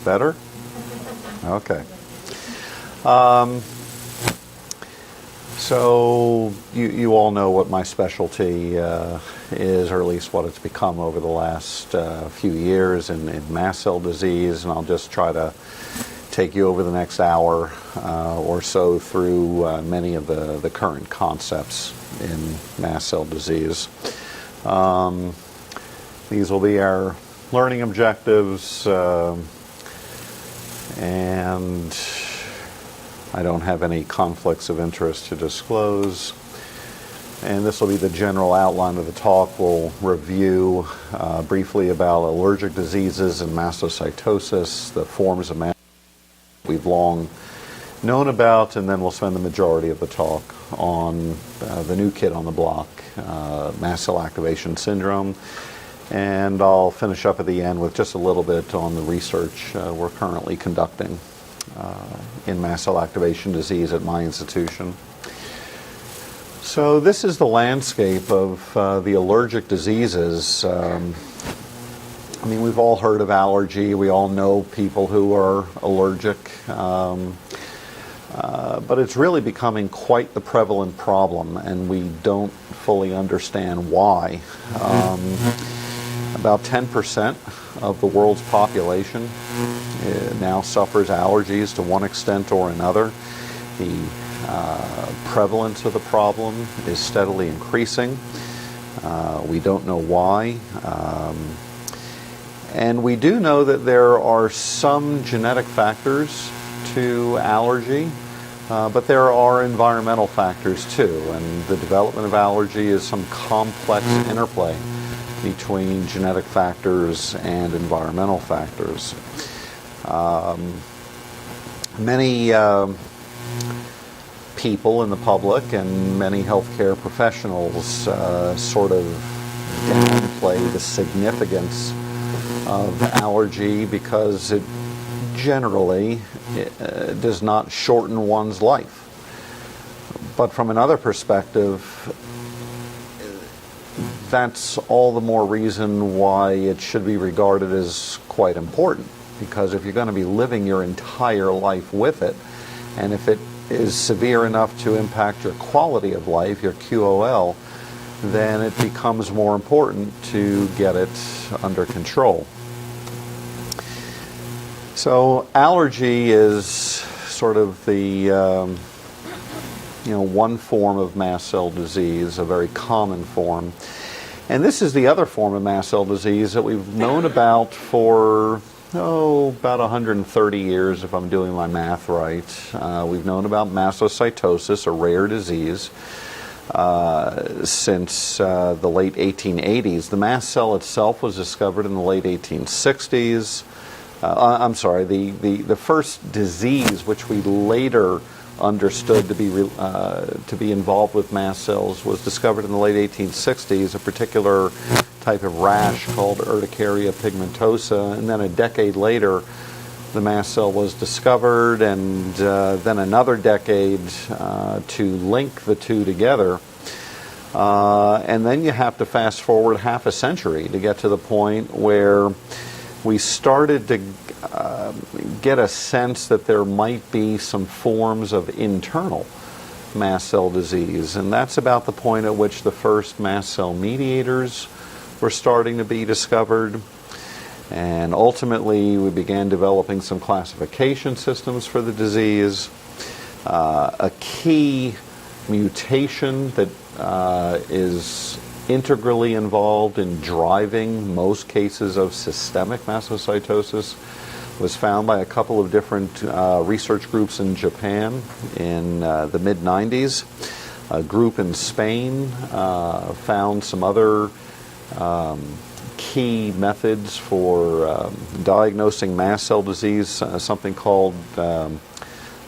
Better? Okay. So you all know what my specialty is, or at least what it's become over the last few years in mast cell disease, and I'll just try to take you over the next hour or so through many of the current concepts in mast cell disease. These will be our learning objectives, and I don't have any conflicts of interest to disclose. And this will be the general outline of the talk. We'll review briefly about allergic diseases and mastocytosis, the forms of mast we've long known about, and then we'll spend the majority of the talk on the new kid on the block, mast cell activation syndrome. And I'll finish up at the end with just a little bit on the research we're currently conducting in mast cell activation disease at my institution. So this is the landscape of the allergic diseases. I mean, we've all heard of allergy. We all know people who are allergic. But it's really becoming quite the prevalent problem, and we don't fully understand why. About 10% of the world's population now suffers allergies to one extent or another. The prevalence of the problem is steadily increasing. We don't know why. And we do know that there are some genetic factors to allergy, but there are environmental factors too. And the development of allergy is some complex interplay between genetic factors and environmental factors. Many people in the public and many healthcare professionals sort of downplay the significance of allergy because it generally does not shorten one's life. But from another perspective, that's all the more reason why it should be regarded as quite important. Because if you're going to be living your entire life with it, and if it is severe enough to impact your quality of life, your QOL, then it becomes more important to get it under control. So allergy is sort of the one form of mast cell disease, a very common form. And this is the other form of mast cell disease that we've known about for about 130 years, if I'm doing my math right. We've known about mastocytosis, a rare disease, since the late 1880s. The mast cell itself was discovered in the late 1860s. The first disease which we later understood to be involved with mast cells was discovered in the late 1860s, a particular type of rash called urticaria pigmentosa, and then a decade later the mast cell was discovered, and then another decade to link the two together, and then you have to fast forward half a century to get to the point where we started to get a sense that there might be some forms of internal mast cell disease, and that's about the point at which the first mast cell mediators were starting to be discovered. And ultimately we began developing some classification systems for the disease. A key mutation that is integrally involved in driving most cases of systemic mastocytosis was found by a couple of different research groups in Japan in the mid-90s. A group in Spain found some other key methods for diagnosing mast cell disease, something called flow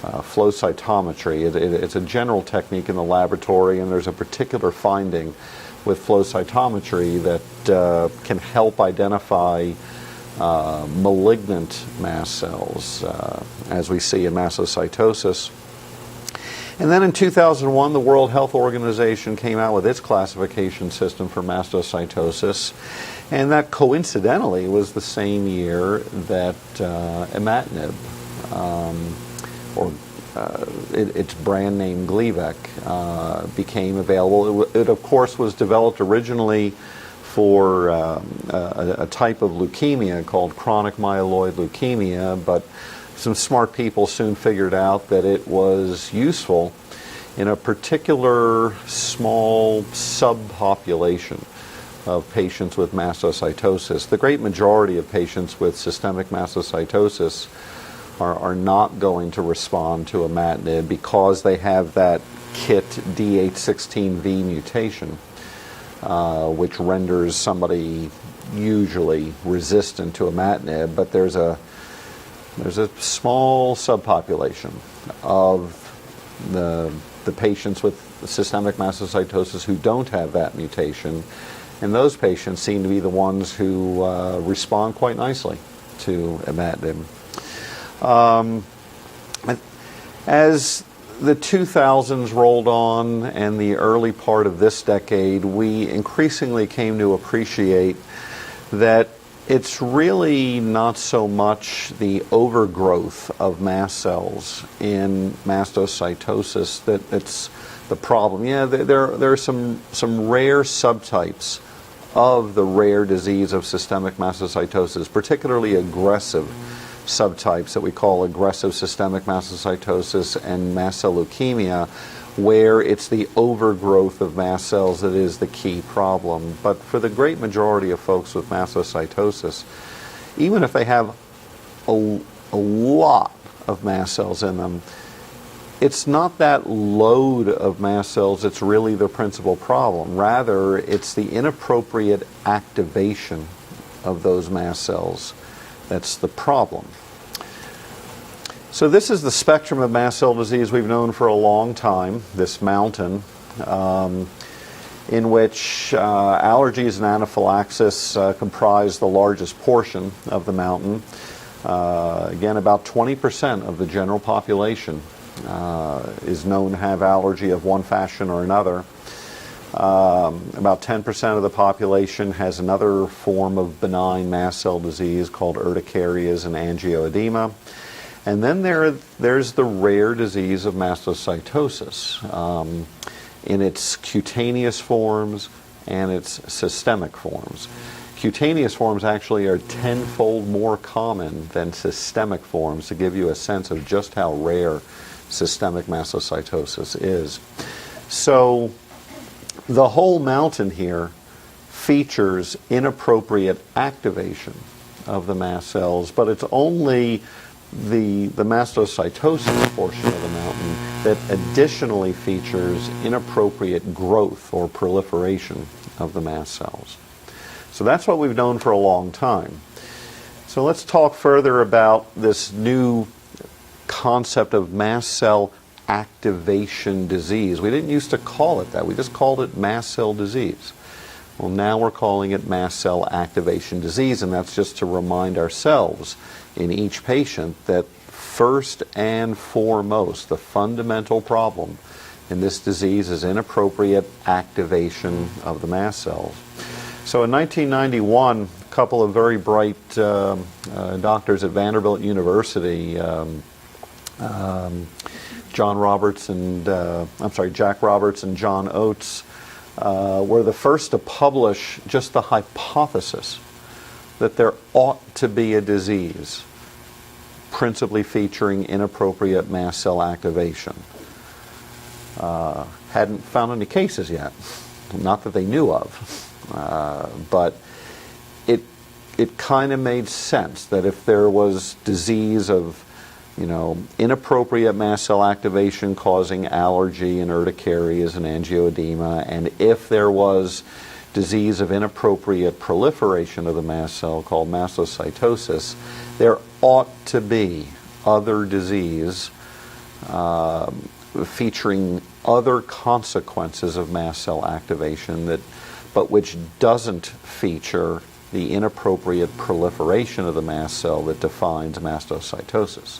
cytometry. It's a general technique in the laboratory, and there's a particular finding with flow cytometry that can help identify malignant mast cells, as we see in mastocytosis. And then in 2001, the World Health Organization came out with its classification system for mastocytosis, and that coincidentally was the same year that imatinib, its brand name Gleevec, became available. It of course was developed originally for a type of leukemia called chronic myeloid leukemia, but some smart people soon figured out that it was useful in a particular small subpopulation of patients with mastocytosis. The great majority of patients with systemic mastocytosis are not going to respond to imatinib because they have that KIT D816V mutation, which renders somebody usually resistant to imatinib, but there's a small subpopulation of the patients with systemic mastocytosis who don't have that mutation, and those patients seem to be the ones who respond quite nicely to imatinib. As the 2000s rolled on and the early part of this decade, we increasingly came to appreciate that it's really not so much the overgrowth of mast cells in mastocytosis that's the problem. Yeah, there are some rare subtypes of the rare disease of systemic mastocytosis, particularly aggressive subtypes that we call aggressive systemic mastocytosis and mast cell leukemia, where it's the overgrowth of mast cells that is the key problem. But for the great majority of folks with mastocytosis, even if they have a lot of mast cells in them, it's not that load of mast cells that's really the principal problem. Rather, it's the inappropriate activation of those mast cells that's the problem. So this is the spectrum of mast cell disease we've known for a long time, this mountain, in which allergies and anaphylaxis comprise the largest portion of the mountain. Again, about 20% of the general population is known to have allergy of one fashion or another. About 10% of the population has another form of benign mast cell disease called urticarias and angioedema. And then there's the rare disease of mastocytosis in its cutaneous forms and its systemic forms. Cutaneous forms actually are tenfold more common than systemic forms, to give you a sense of just how rare systemic mastocytosis is. So the whole mountain here features inappropriate activation of the mast cells, but it's only the mastocytosis portion of the mountain that additionally features inappropriate growth or proliferation of the mast cells. So that's what we've known for a long time. So let's talk further about this new concept of mast cell activation disease. We didn't used to call it that. We just called it mast cell disease. Well, now we're calling it mast cell activation disease, and that's just to remind ourselves in each patient that first and foremost, the fundamental problem in this disease is inappropriate activation of the mast cells. So in 1991, a couple of very bright doctors at Vanderbilt University, Jack Roberts and John Oates, were the first to publish just the hypothesis that there ought to be a disease principally featuring inappropriate mast cell activation. Hadn't found any cases yet, not that they knew of, but it kind of made sense that if there was disease of inappropriate mast cell activation causing allergy and urticarias and angioedema, and if there was disease of inappropriate proliferation of the mast cell called mastocytosis, there ought to be other disease featuring other consequences of mast cell activation but which doesn't feature the inappropriate proliferation of the mast cell that defines mastocytosis.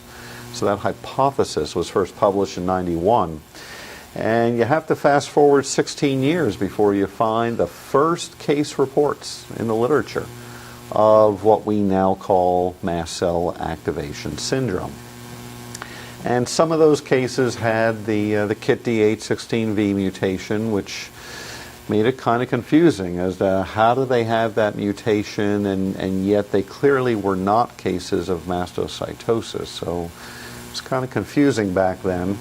So that hypothesis was first published in 91. And you have to fast forward 16 years before you find the first case reports in the literature of what we now call mast cell activation syndrome. And some of those cases had the KIT D816V mutation, which made it kind of confusing as to how do they have that mutation, and yet they clearly were not cases of mastocytosis. So it's kind of confusing back then.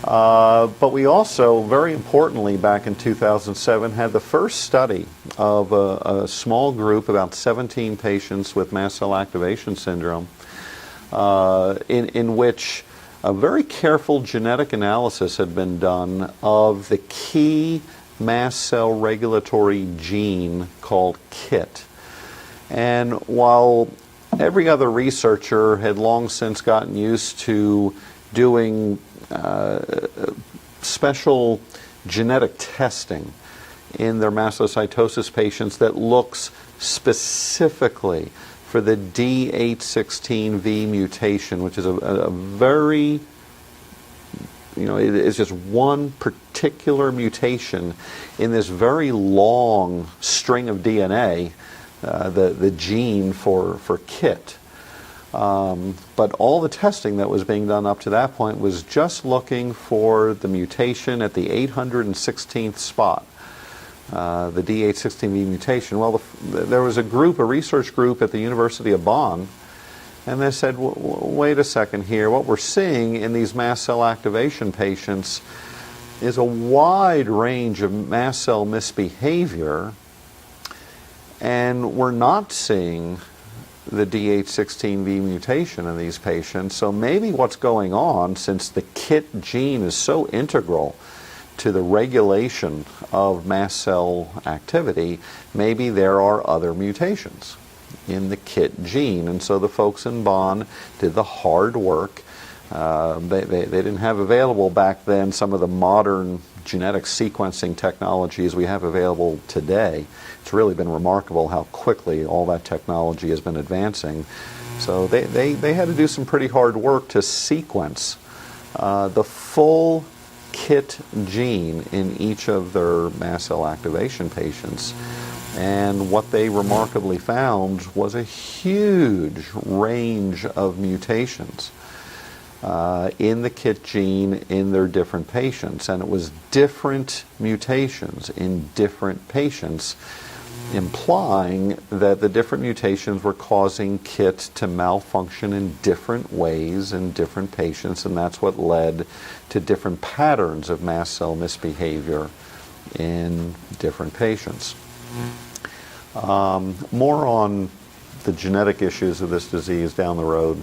But we also, very importantly, back in 2007, had the first study of a small group, about 17 patients with mast cell activation syndrome, in which a very careful genetic analysis had been done of the key mast cell regulatory gene called KIT. And while every other researcher had long since gotten used to doing special genetic testing in their mastocytosis patients that looks specifically for the D816V mutation, which is a very, it is just one particular mutation in this very long string of DNA, the gene for KIT. But all the testing that was being done up to that point was just looking for the mutation at the 816th spot, the D816V mutation. Well, there was a research group at the University of Bonn, and they said, wait a second here, what we're seeing in these mast cell activation patients is a wide range of mast cell misbehavior, and we're not seeing the D816V mutation in these patients. So maybe what's going on, since the KIT gene is so integral to the regulation of mast cell activity, maybe there are other mutations in the KIT gene. And so the folks in Bonn did the hard work. They didn't have available back then some of the modern genetic sequencing technologies we have available today. It's really been remarkable how quickly all that technology has been advancing. So they had to do some pretty hard work to sequence the full KIT gene in each of their mast cell activation patients. And what they remarkably found was a huge range of mutations in the KIT gene in their different patients. And it was different mutations in different patients, implying that the different mutations were causing KIT to malfunction in different ways in different patients, and that's what led to different patterns of mast cell misbehavior in different patients. More on the genetic issues of this disease down the road.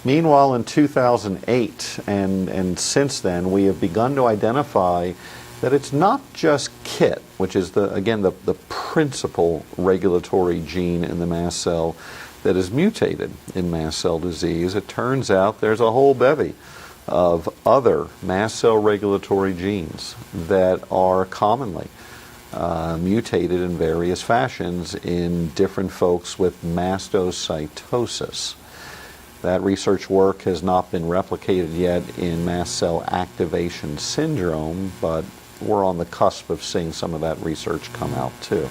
Meanwhile, in 2008, and since then, we have begun to identify that it's not just KIT, which is the principal regulatory gene in the mast cell that is mutated in mast cell disease. It turns out there's a whole bevy of other mast cell regulatory genes that are commonly mutated in various fashions in different folks with mastocytosis. That research work has not been replicated yet in mast cell activation syndrome, but we're on the cusp of seeing some of that research come out too.